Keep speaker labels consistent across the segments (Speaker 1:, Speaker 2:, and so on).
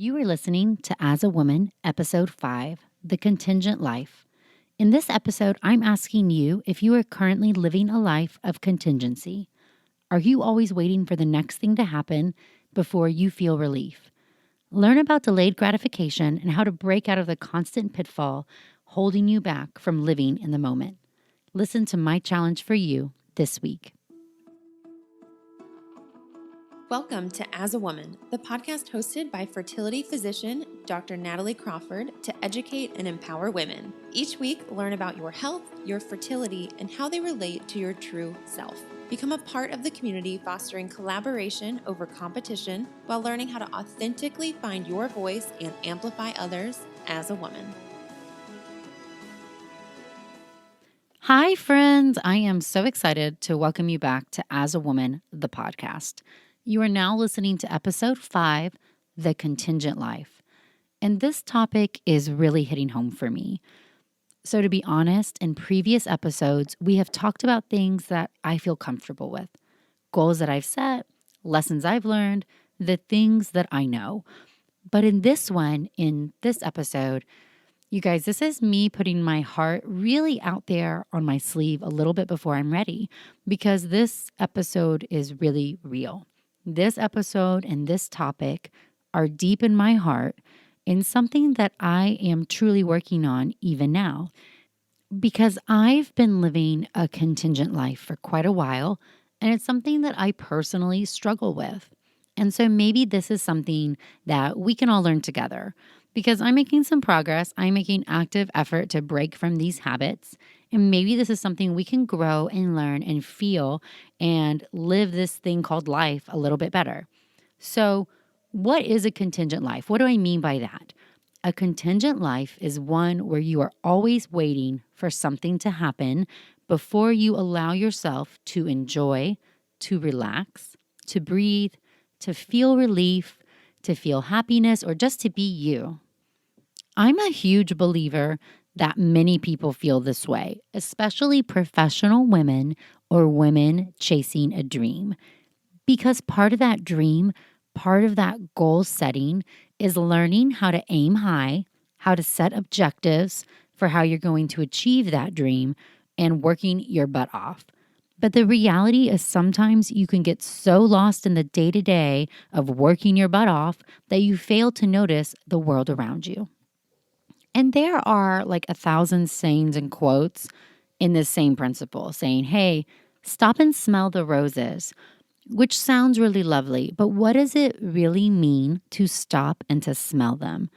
Speaker 1: You are listening to As a Woman, Episode 5, The Contingent Life. In this episode, I'm asking you if you are currently living a life of contingency. Are you always waiting for the next thing to happen before you feel relief? Learn about delayed gratification and how to break out of the constant pitfall holding you back from living in the moment. Listen to my challenge for you this week.
Speaker 2: Welcome to As a Woman, the podcast hosted by fertility physician Dr. Natalie Crawford to educate and empower women. Each week, learn about your health, your fertility, and how they relate to your true self. Become a part of the community fostering collaboration over competition while learning how to authentically find your voice and amplify others as a woman.
Speaker 1: Hi, friends. I am so excited to welcome you back to As a Woman, the podcast. You are now listening to Episode 5, The Contingent Life. And this topic is really hitting home for me. So to be honest, in previous episodes, we have talked about things that I feel comfortable with, goals that I've set, lessons I've learned, the things that I know. But in this episode, you guys, this is me putting my heart really out there on my sleeve a little bit before I'm ready, because this episode is really real. This episode and this topic are deep in my heart and something that I am truly working on even now, because I've been living a contingent life for quite a while, and it's something that I personally struggle with. And so maybe this is something that we can all learn together, because I'm making some progress. I'm making active effort to break from these habits. And maybe this is something we can grow and learn and feel and live this thing called life a little bit better. So what is a contingent life? What do I mean by that? A contingent life is one where you are always waiting for something to happen before you allow yourself to enjoy, to relax, to breathe, to feel relief, to feel happiness, or just to be you. I'm a huge believer that many people feel this way, especially professional women or women chasing a dream. Because part of that dream, part of that goal setting is learning how to aim high, how to set objectives for how you're going to achieve that dream, and working your butt off. But the reality is sometimes you can get so lost in the day-to-day of working your butt off that you fail to notice the world around you. And there are like 1,000 sayings and quotes in this same principle saying, hey, stop and smell the roses, which sounds really lovely, but what does it really mean to stop and to smell them?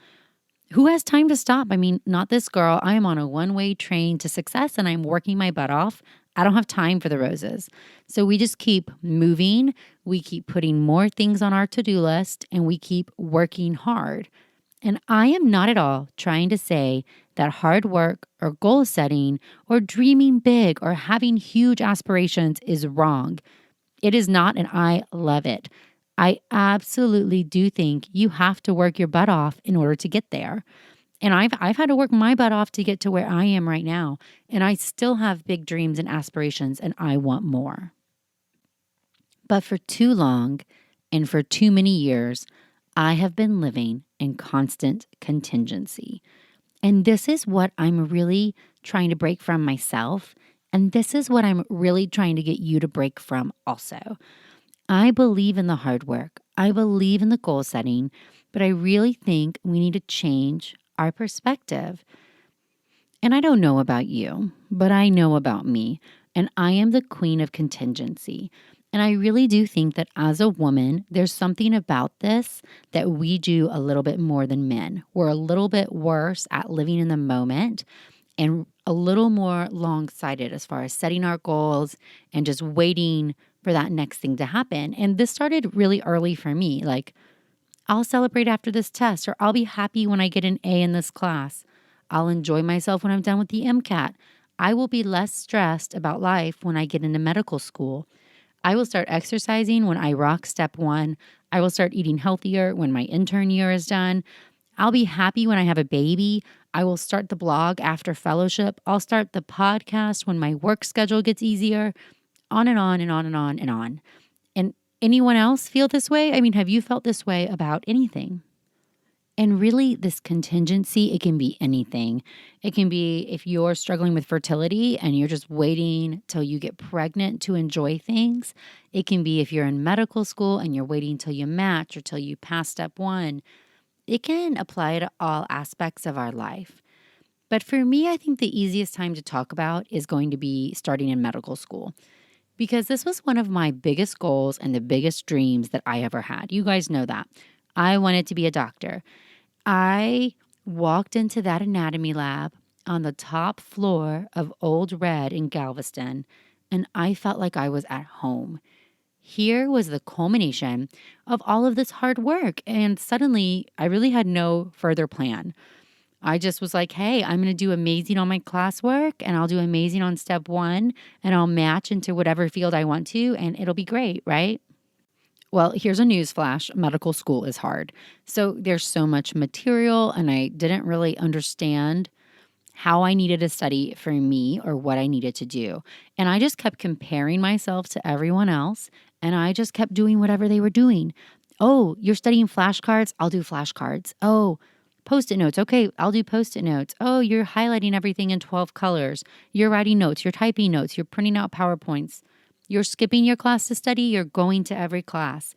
Speaker 1: Who has time to stop? I mean, not this girl. I am on a one-way train to success and I'm working my butt off. I don't have time for the roses. So we just keep moving. We keep putting more things on our to-do list and we keep working hard. And I am not at all trying to say that hard work or goal setting or dreaming big or having huge aspirations is wrong. It is not, and I love it. I absolutely do think you have to work your butt off in order to get there. And I've had to work my butt off to get to where I am right now. And I still have big dreams and aspirations, and I want more. But for too long and for too many years, I have been living in constant contingency. And this is what I'm really trying to break from myself. And this is what I'm really trying to get you to break from also. I believe in the hard work. I believe in the goal setting, but I really think we need to change our perspective. And I don't know about you, but I know about me. And I am the queen of contingency. And I really do think that as a woman, there's something about this that we do a little bit more than men. We're a little bit worse at living in the moment and a little more long-sighted as far as setting our goals and just waiting for that next thing to happen. And this started really early for me. Like, I'll celebrate after this test, or I'll be happy when I get an A in this class. I'll enjoy myself when I'm done with the MCAT. I will be less stressed about life when I get into medical school. I will start exercising when I rock step 1. I will start eating healthier when my intern year is done. I'll be happy when I have a baby. I will start the blog after fellowship. I'll start the podcast when my work schedule gets easier. On and on and on and on and on. And anyone else feel this way? I mean, have you felt this way about anything? And really, this contingency, it can be anything. It can be if you're struggling with fertility and you're just waiting till you get pregnant to enjoy things. It can be if you're in medical school and you're waiting till you match or till you pass step one. It can apply to all aspects of our life. But for me, I think the easiest time to talk about is going to be starting in medical school, because this was one of my biggest goals and the biggest dreams that I ever had. You guys know that. I wanted to be a doctor. I walked into that anatomy lab on the top floor of Old Red in Galveston, and I felt like I was at home. Here was the culmination of all of this hard work, and suddenly I really had no further plan. I just was like, hey, I'm going to do amazing on my classwork, and I'll do amazing on step one, and I'll match into whatever field I want to, and it'll be great, right? Well, here's a news flash. Medical school is hard. So there's so much material, and I didn't really understand how I needed to study for me or what I needed to do. And I just kept comparing myself to everyone else, and I just kept doing whatever they were doing. Oh, you're studying flashcards? I'll do flashcards. Oh, Post-it notes. Okay, I'll do Post-it notes. Oh, you're highlighting everything in 12 colors. You're writing notes. You're typing notes. You're printing out PowerPoints. You're skipping your class to study. You're going to every class.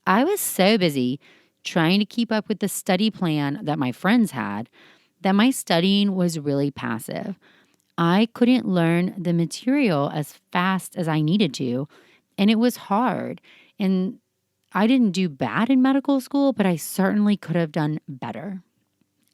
Speaker 1: I was so busy trying to keep up with the study plan that my friends had that my studying was really passive. I couldn't learn the material as fast as I needed to, and it was hard. And I didn't do bad in medical school, but I certainly could have done better.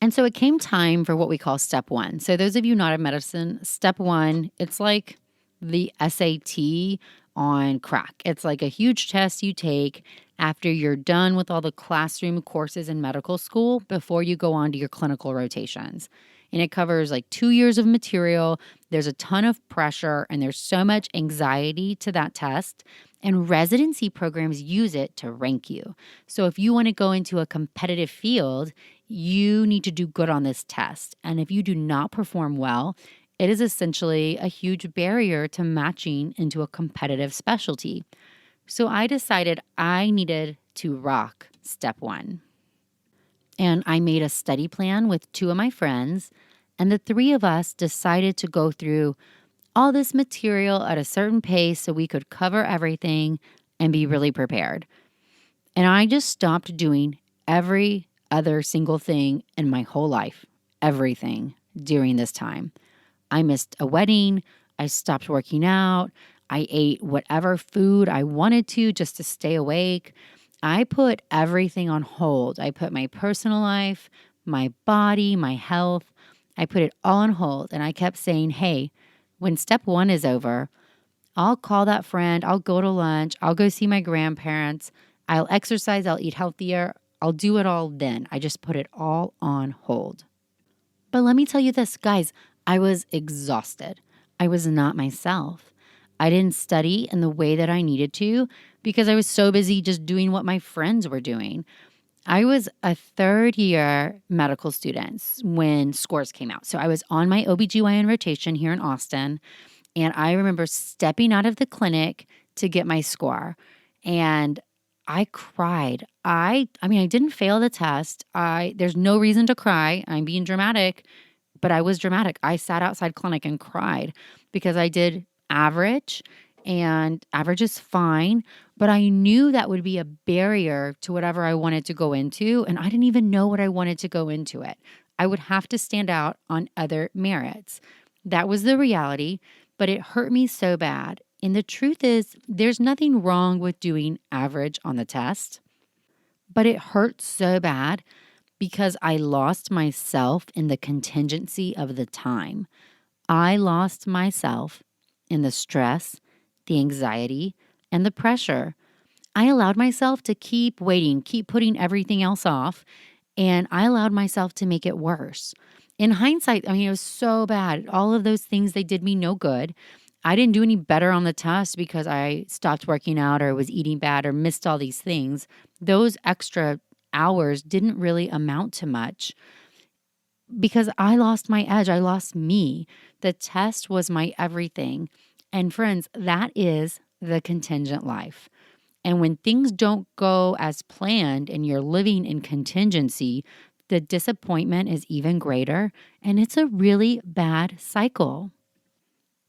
Speaker 1: And so it came time for what we call step one. So those of you not in medicine, step one, it's like the SAT on crack. It's like a huge test you take after you're done with all the classroom courses in medical school before you go on to your clinical rotations. And it covers like 2 years of material. There's a ton of pressure, and there's so much anxiety to that test. And residency programs use it to rank you. So if you want to go into a competitive field, you need to do good on this test. And if you do not perform well, it is essentially a huge barrier to matching into a competitive specialty. So I decided I needed to rock step one. And I made a study plan with 2 of my friends, and the 3 of us decided to go through all this material at a certain pace so we could cover everything and be really prepared. And I just stopped doing every other single thing in my whole life, everything during this time. I missed a wedding. I stopped working out. I ate whatever food I wanted to just to stay awake. I put everything on hold. I put my personal life, my body, my health. I put it all on hold. And I kept saying, hey, when step one is over, I'll call that friend. I'll go to lunch. I'll go see my grandparents. I'll exercise. I'll eat healthier. I'll do it all then. I just put it all on hold. But let me tell you this, guys, I was exhausted. I was not myself. I didn't study in the way that I needed to because I was so busy just doing what my friends were doing. I was a third-year medical student when scores came out. So I was on my OBGYN rotation here in Austin, and I remember stepping out of the clinic to get my score, and I cried. I didn't fail the test. There's no reason to cry. I'm being dramatic, but I was dramatic. I sat outside clinic and cried because I did average, and average is fine, but I knew that would be a barrier to whatever I wanted to go into, and I didn't even know what I wanted to go into it. I would have to stand out on other merits. That was the reality, but it hurt me so bad. And the truth is, there's nothing wrong with doing average on the test, but it hurt so bad because I lost myself in the contingency of the time. I lost myself in the stress, the anxiety, and the pressure. I allowed myself to keep waiting, keep putting everything else off, and I allowed myself to make it worse. In hindsight, it was so bad. All of those things, they did me no good. I didn't do any better on the test because I stopped working out or was eating bad or missed all these things. Those extra hours didn't really amount to much because I lost my edge. I lost me. The test was my everything. And friends, that is the contingent life. And when things don't go as planned and you're living in contingency, the disappointment is even greater, and it's a really bad cycle.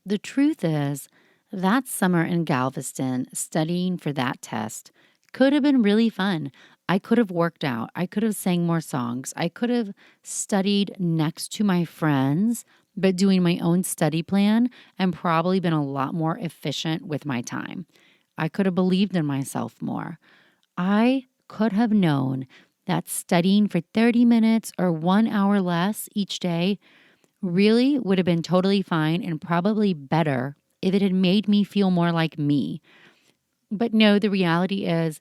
Speaker 1: The truth is, that summer in Galveston, studying for that test could have been really fun. I could have worked out. I could have sang more songs. I could have studied next to my friends, but doing my own study plan and probably been a lot more efficient with my time. I could have believed in myself more. I could have known that studying for 30 minutes or 1 hour less each day really would have been totally fine and probably better if it had made me feel more like me. But no, the reality is,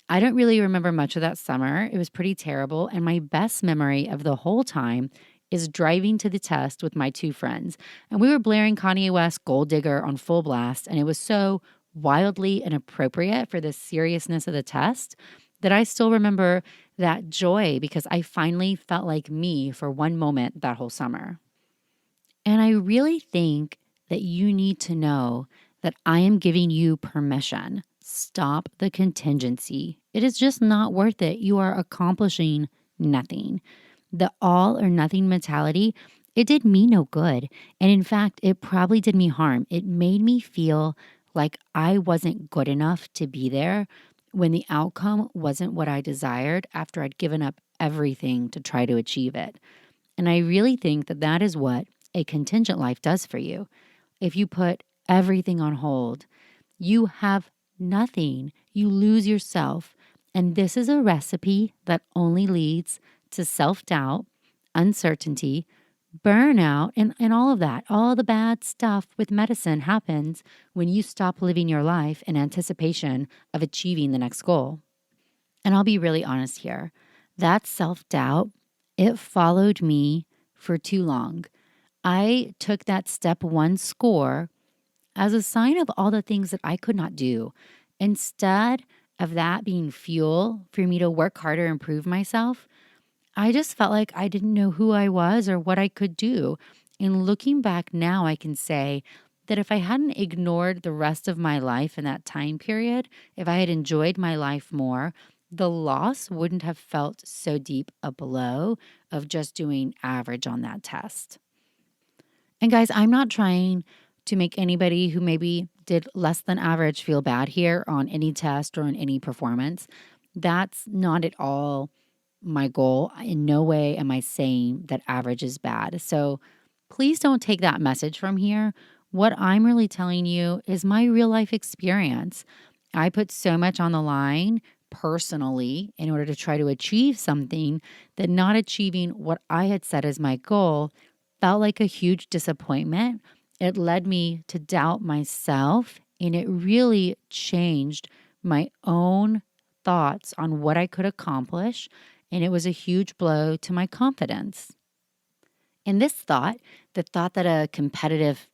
Speaker 1: I don't really remember much of that summer. It was pretty terrible. And my best memory of the whole time is driving to the test with my two friends. And we were blaring Kanye West Gold Digger on full blast. And it was so wildly inappropriate for the seriousness of the test that I still remember that joy because I finally felt like me for one moment that whole summer. And I really think that you need to know that I am giving you permission. Stop the contingency. It is just not worth it. You are accomplishing nothing. The all or nothing mentality, it did me no good. And in fact, it probably did me harm. It made me feel like I wasn't good enough to be there when the outcome wasn't what I desired after I'd given up everything to try to achieve it. And I really think that that is what a contingent life does for you. If you put everything on hold, you have nothing. You lose yourself. And this is a recipe that only leads to self-doubt, uncertainty, burnout, and all of that. All the bad stuff with medicine happens when you stop living your life in anticipation of achieving the next goal. And I'll be really honest here. That self-doubt, it followed me for too long. I took that step one score as a sign of all the things that I could not do. Instead of that being fuel for me to work harder and improve myself, I just felt like I didn't know who I was or what I could do. And looking back now, I can say that if I hadn't ignored the rest of my life in that time period, if I had enjoyed my life more, the loss wouldn't have felt so deep a blow of just doing average on that test. And guys, I'm not trying to make anybody who maybe did less than average feel bad here on any test or on any performance. That's not at all my goal. In no way am I saying that average is bad. So please don't take that message from here. What I'm really telling you is my real life experience. I put so much on the line personally in order to try to achieve something that not achieving what I had set as my goal felt like a huge disappointment. It led me to doubt myself, and it really changed my own thoughts on what I could accomplish, and it was a huge blow to my confidence. And this thought, the thought that a competitive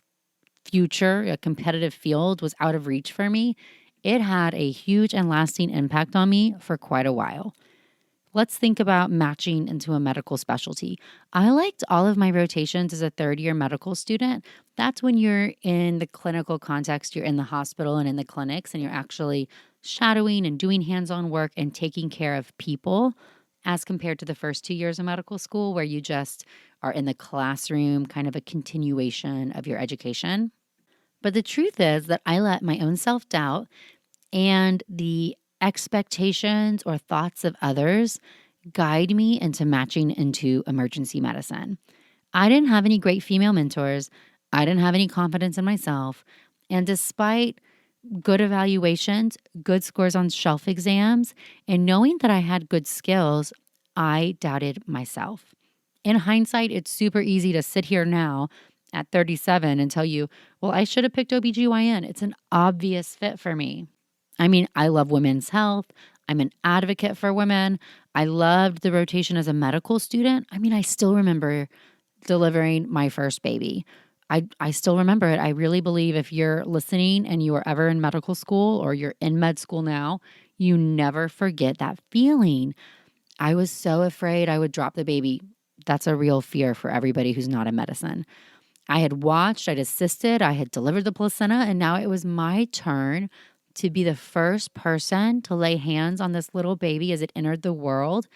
Speaker 1: future, a competitive field was out of reach for me, it had a huge and lasting impact on me for quite a while. Let's think about matching into a medical specialty. I liked all of my rotations as a third-year medical student. That's when you're in the clinical context, you're in the hospital and in the clinics, and you're actually shadowing and doing hands-on work and taking care of people, as compared to the first 2 years of medical school where you just are in the classroom, kind of a continuation of your education. But the truth is that I let my own self-doubt and the expectations or thoughts of others guide me into matching into emergency medicine. I didn't have any great female mentors. I didn't have any confidence in myself. And despite good evaluations, good scores on shelf exams, and knowing that I had good skills, I doubted myself. In hindsight, it's super easy to sit here now at 37 and tell you, well, I should have picked OBGYN. It's an obvious fit for me. I mean, I love women's health. I'm an advocate for women. I loved the rotation as a medical student. I mean, I still remember delivering my first baby. I still remember it. I really believe if you're listening and you are ever in medical school or you're in med school now, you never forget that feeling. I was so afraid I would drop the baby. That's a real fear for everybody who's not in medicine. I had watched, I'd assisted, I had delivered the placenta, and now it was my turn to be the first person to lay hands on this little baby as it entered the world.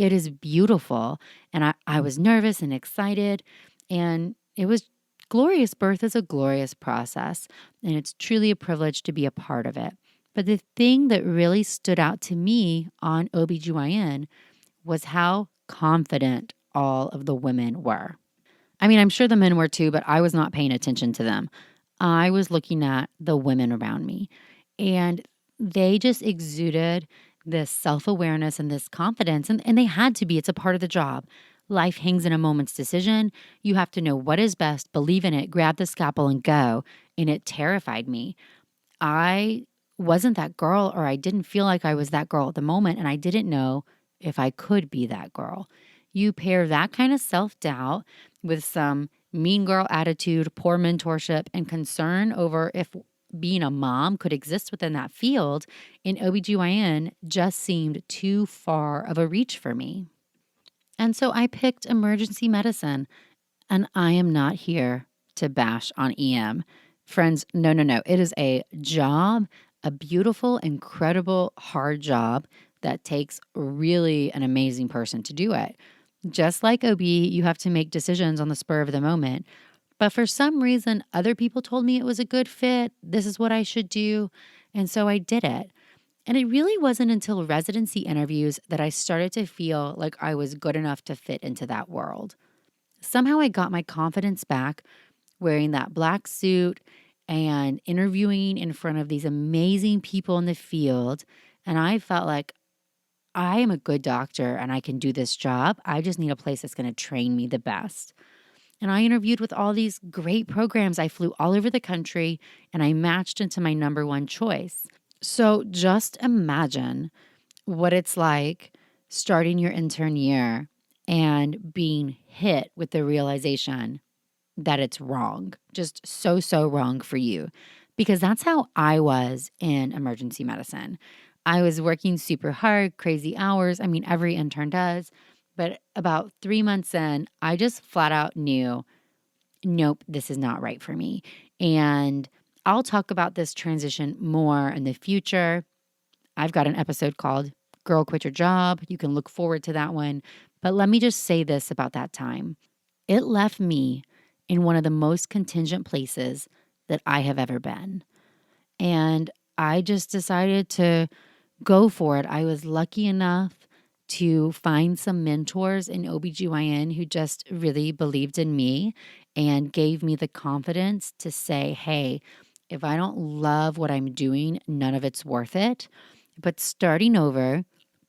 Speaker 1: It is beautiful. And I was nervous and excited, and it was glorious. Birth is a glorious process, and it's truly a privilege to be a part of it. But the thing that really stood out to me on OBGYN was how confident all of the women were. I mean, I'm sure the men were too, but I was not paying attention to them. I was looking at the women around me, and they just exuded this self awareness and this confidence. And they had to be, it's a part of the job. Life hangs in a moment's decision. You have to know what is best, believe in it, grab the scalpel and go. And it terrified me. I wasn't that girl, or I didn't feel like I was that girl at the moment, and I didn't know if I could be that girl. You pair that kind of self-doubt with some mean girl attitude, poor mentorship, and concern over if being a mom could exist within that field, and OBGYN just seemed too far of a reach for me. And so I picked emergency medicine, and I am not here to bash on EM. Friends, no. It is a job, a beautiful, incredible, hard job that takes really an amazing person to do it. Just like OB, you have to make decisions on the spur of the moment. But for some reason, other people told me it was a good fit. This is what I should do. And so I did it. And it really wasn't until residency interviews that I started to feel like I was good enough to fit into that world. Somehow I got my confidence back wearing that black suit and interviewing in front of these amazing people in the field. And I felt like I am a good doctor and I can do this job. I just need a place that's going to train me the best. And I interviewed with all these great programs. I flew all over the country and I matched into my number one choice. So just imagine what it's like starting your intern year and being hit with the realization that it's wrong, just so wrong for you. Because that's how I was in emergency medicine. I was working super hard, crazy hours. I mean, every intern does. But about 3 months in, I just flat out knew, nope, this is not right for me. And I'll talk about this transition more in the future. I've got an episode called Girl Quit Your Job. You can look forward to that one. But let me just say this about that time. It left me in one of the most contingent places that I have ever been. And I just decided to go for it. I was lucky enough to find some mentors in OBGYN who just really believed in me and gave me the confidence to say, hey, if I don't love what I'm doing, none of it's worth it. But starting over,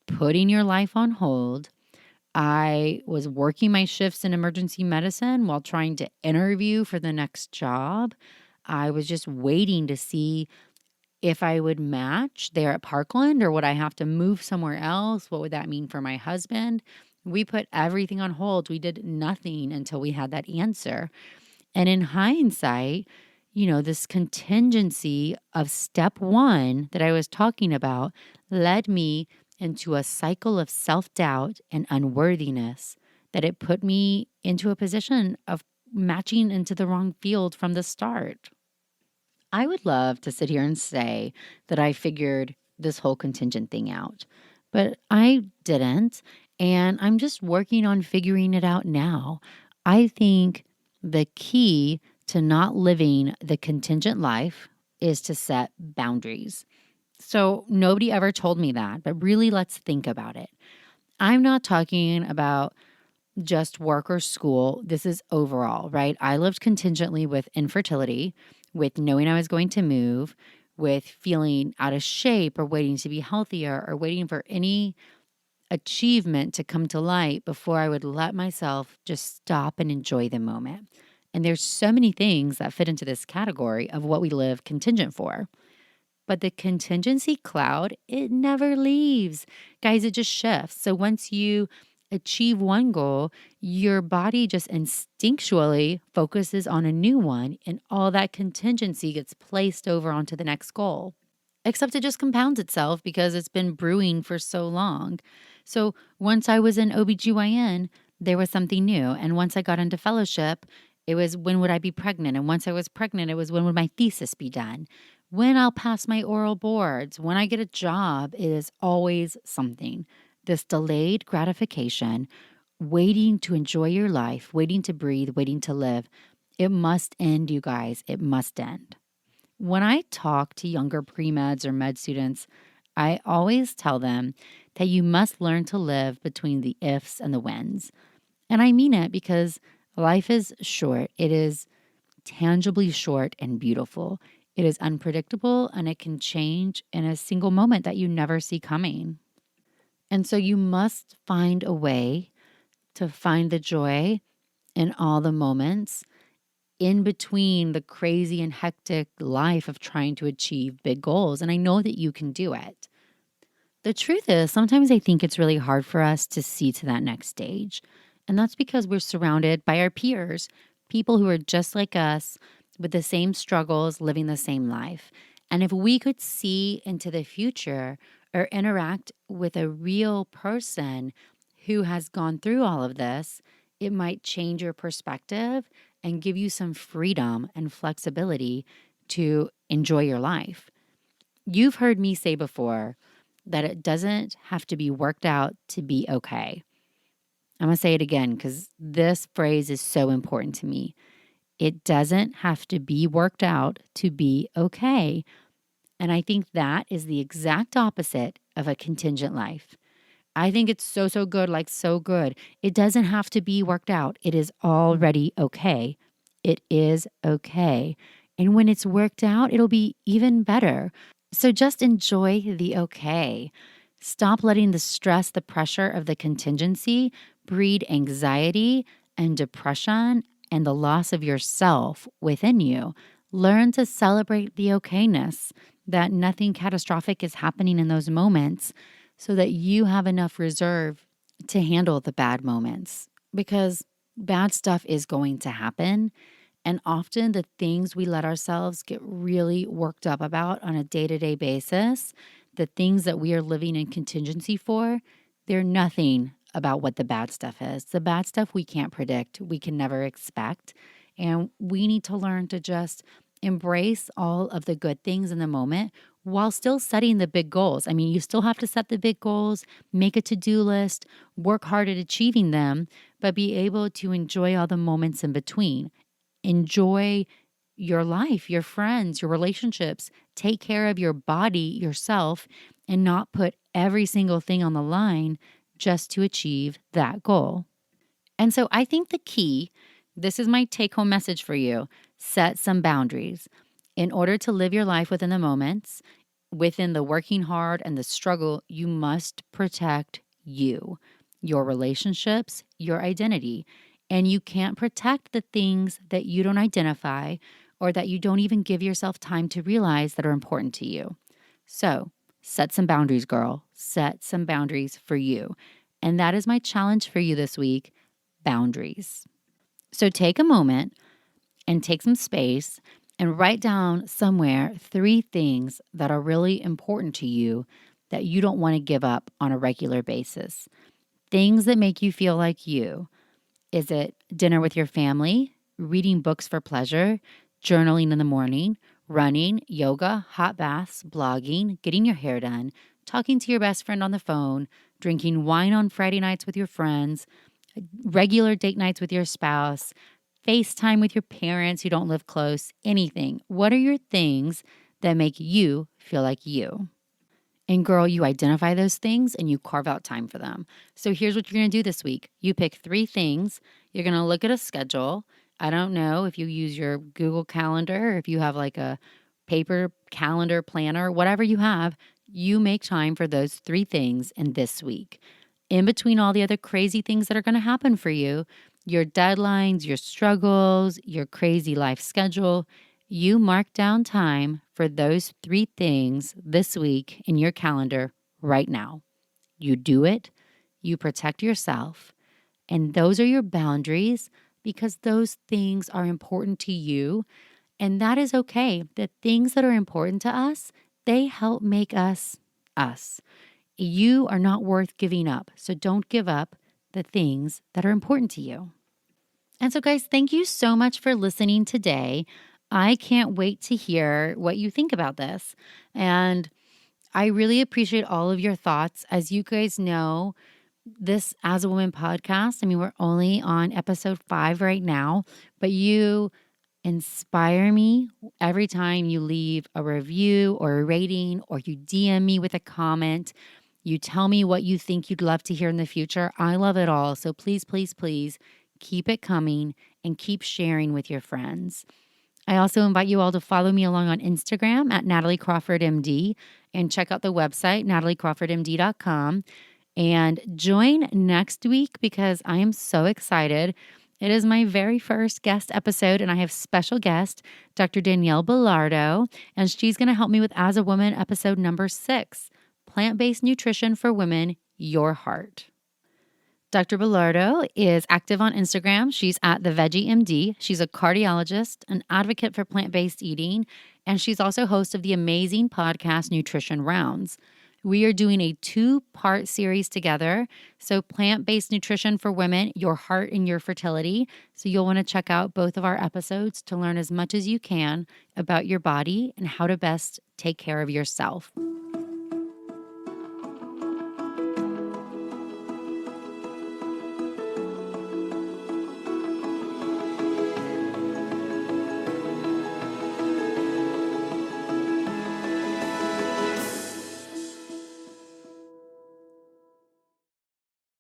Speaker 1: putting your life on hold, I was working my shifts in emergency medicine while trying to interview for the next job. I was just waiting to see if I would match there at Parkland or would I have to move somewhere else? What would that mean for my husband? We put everything on hold. We did nothing until we had that answer. And in hindsight, this contingency of step one that I was talking about led me into a cycle of self-doubt and unworthiness that it put me into a position of matching into the wrong field from the start. I would love to sit here and say that I figured this whole contingent thing out, but I didn't, and I'm just working on figuring it out now. I think the key to not living the contingent life is to set boundaries. So nobody ever told me that, but really let's think about it. I'm not talking about just work or school. This is overall, right? I lived contingently with infertility, with knowing I was going to move, with feeling out of shape or waiting to be healthier or waiting for any achievement to come to light before I would let myself just stop and enjoy the moment. And there's so many things that fit into this category of what we live contingent for. But the contingency cloud, it never leaves. Guys, it just shifts. So once you achieve one goal, your body just instinctually focuses on a new one, and all that contingency gets placed over onto the next goal. Except it just compounds itself because it's been brewing for so long. So once I was in OBGYN, there was something new. And once I got into fellowship, it was when would I be pregnant? And once I was pregnant, it was when would my thesis be done? When I'll pass my oral boards, when I get a job, it is always something. this delayed gratification, waiting to enjoy your life, waiting to breathe, waiting to live, it must end, you guys. It must end. When I talk to younger pre-meds or med students, I always tell them that you must learn to live between the ifs and the whens. And I mean it because life is short. It is tangibly short and beautiful. It is unpredictable and it can change in a single moment that you never see coming. And so you must find a way to find the joy in all the moments in between the crazy and hectic life of trying to achieve big goals. And I know that you can do it. The truth is, sometimes I think it's really hard for us to see to that next stage. And that's because we're surrounded by our peers, people who are just like us with the same struggles, living the same life. And if we could see into the future or interact with a real person who has gone through all of this, it might change your perspective and give you some freedom and flexibility to enjoy your life. You've heard me say before that it doesn't have to be worked out to be okay. I'm going to say it again because this phrase is so important to me. It doesn't have to be worked out to be okay. And I think that is the exact opposite of a contingent life. I think it's so good, like so good. It doesn't have to be worked out. It is already okay. It is okay. And when it's worked out, it'll be even better. So just enjoy the okay. Stop letting the stress, the pressure of the contingency breed anxiety and depression and the loss of yourself within you. Learn to celebrate the okayness, that nothing catastrophic is happening in those moments so that you have enough reserve to handle the bad moments. Because bad stuff is going to happen. And often the things we let ourselves get really worked up about on a day-to-day basis, the things that we are living in contingency for, they're nothing about what the bad stuff is. The bad stuff we can't predict, we can never expect. And we need to learn to just embrace all of the good things in the moment while still setting the big goals. I mean, you still have to set the big goals, make a to-do list, work hard at achieving them, but be able to enjoy all the moments in between. Enjoy your life, your friends, your relationships. Take care of your body, yourself, and not put every single thing on the line just to achieve that goal. And so I think the key, this is my take-home message for you, set some boundaries. In order to live your life within the moments, within the working hard and the struggle, you must protect you, your relationships, your identity. And you can't protect the things that you don't identify or that you don't even give yourself time to realize that are important to you. So set some boundaries, girl. Set some boundaries for you. And that is my challenge for you this week, boundaries. So take a moment and take some space and write down somewhere 3 things that are really important to you that you don't want to give up on a regular basis. Things that make you feel like you. Is it dinner with your family, reading books for pleasure, journaling in the morning, running, yoga, hot baths, blogging, getting your hair done, talking to your best friend on the phone, drinking wine on Friday nights with your friends, regular date nights with your spouse, FaceTime with your parents who don't live close, anything. What are your things that make you feel like you? And girl, you identify those things and you carve out time for them. So here's what you're going to do this week. You pick 3 things. You're going to look at a schedule. I don't know if you use your Google Calendar or if you have like a paper calendar planner, whatever you have, you make time for those 3 things in this week. In between all the other crazy things that are going to happen for you, your deadlines, your struggles, your crazy life schedule, you mark down time for those 3 things this week in your calendar right now. You do it, you protect yourself, and those are your boundaries because those things are important to you. And that is okay. The things that are important to us, they help make us us. You are not worth giving up. So don't give up the things that are important to you. And so, guys, thank you so much for listening today. I can't wait to hear what you think about this. And I really appreciate all of your thoughts. As you guys know, this As a Woman podcast, I mean, we're only on episode 5 right now, but you inspire me every time you leave a review or a rating, or you DM me with a comment. You tell me what you think you'd love to hear in the future. I love it all. So please, please, please keep it coming and keep sharing with your friends. I also invite you all to follow me along on Instagram at nataliecrawfordmd and check out the website, nataliecrawfordmd.com. And join next week because I am so excited. It is my very first guest episode, and I have special guest, Dr. Danielle Belardo, and she's going to help me with As a Woman episode number 6, Plant-Based Nutrition for Women, Your Heart. Dr. Belardo is active on Instagram. She's at the Veggie MD. She's a cardiologist, an advocate for plant-based eating, and she's also host of the amazing podcast Nutrition Rounds. We are doing a 2-part series together. So plant-based nutrition for women, your heart and your fertility. So you'll want to check out both of our episodes to learn as much as you can about your body and how to best take care of yourself.